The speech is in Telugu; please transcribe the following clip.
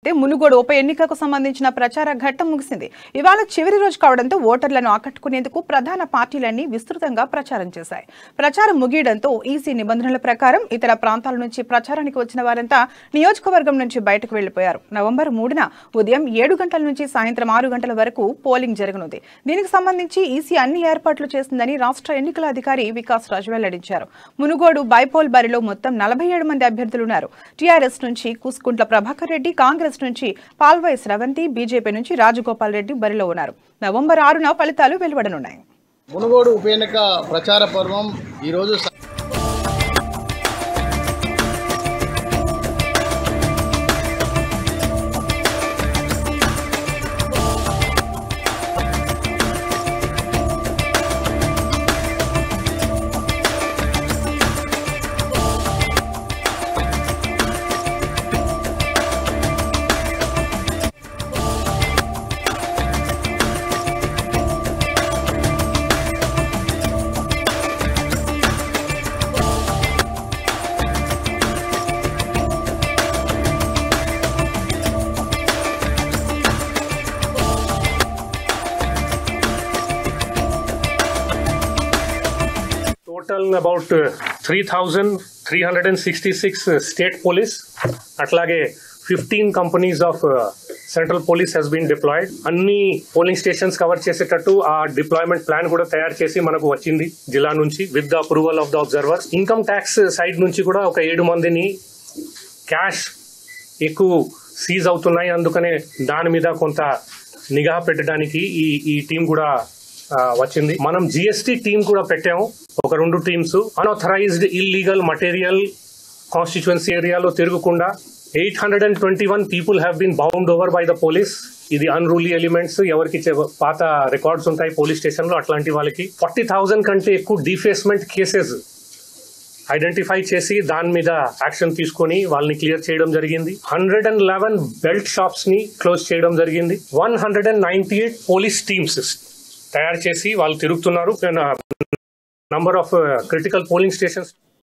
మునుగోడు ఉప ఎన్నికకు సంబంధించిన ప్రచార ఘట్టం ముగిసింది. ఇవాళ చివరి రోజు కావడంతో ఓటర్లను ఆకట్టుకునేందుకు ప్రధాన పార్టీలన్నీ విస్తృతంగా ప్రచారం చేశాయి. ప్రచారం ముగియడంతో ఈసీ నిబంధనల ప్రకారం ఇతర ప్రాంతాల నుంచి ప్రచారానికి వచ్చిన వారంతా నియోజకవర్గం నుంచి బయటకు వెళ్లిపోయారు. నవంబర్ 3న ఉదయం 7 గంటల నుంచి సాయంత్రం 6 గంటల వరకు పోలింగ్ జరగనుంది. దీనికి సంబంధించి ఈసీ అన్ని ఏర్పాట్లు చేసిందని రాష్ట్ర ఎన్నికల అధికారి వికాస్ రాజ్ వెల్లడించారు. మునుగోడు బైపోల్ బరిలో మొత్తం 47 మంది అభ్యర్థులున్నారు. టీఆర్ఎస్ నుంచి కూసుకుంట్ల ప్రభాకర్ రెడ్డి, కాంగ్రెస్ నుంచి పాల్వాయి స్రవంతి, బీజేపీ నుంచి రాజగోపాల్ రెడ్డి బరిలో ఉన్నారు. నవంబర్ 6న ఫలితాలు వెలువడనున్నాయి. మునుగోడు ఉప ఎన్నిక ప్రచార పర్వం ఈరోజు total about 3,366 state police. అట్లాగే 15 companies of central police has been deployed. అన్ని పోలింగ్ స్టేషన్స్ కవర్ చేసేటట్టు ఆ డిప్లాయ్మెంట్ ప్లాన్ కూడా తయారు చేసి మనకు వచ్చింది జిల్లా నుంచి with the approval of the observers. Income tax side నుంచి కూడా ఒక 7 మందిని క్యాష్ ఎక్కువ సీజ్ అవుతున్నాయి, అందుకనే దాని మీద కొంత నిఘా పెట్టడానికి ఈ టీం కూడా వచ్చింది. మనం జిఎస్టీ టీం కూడా పెట్టాము, ఒక 2 teams. Unauthorized illegal material constituency ఏరియాలో తిరగకుండా 821 people have been bound over by the police. ఇది అన్రూలీ ఎలిమెంట్స్, ఎవరికి పాత రికార్డ్స్ ఉంటాయి పోలీస్ స్టేషన్ లో, అట్లాంటి వాళ్ళకి 40,000 కంటే ఎక్కువ డిఫేస్మెంట్ కేసెస్ ఐడెంటిఫై చేసి దాని మీద యాక్షన్ తీసుకొని వాళ్ళని క్లియర్ చేయడం జరిగింది. 111 బెల్ట్ షాప్స్ ని క్లోజ్ చేయడం జరిగింది. 198 పోలీస్ టీమ్స్ తయారు చేసి వాళ్ళు తిరుగుతున్నారు. Number of critical polling stations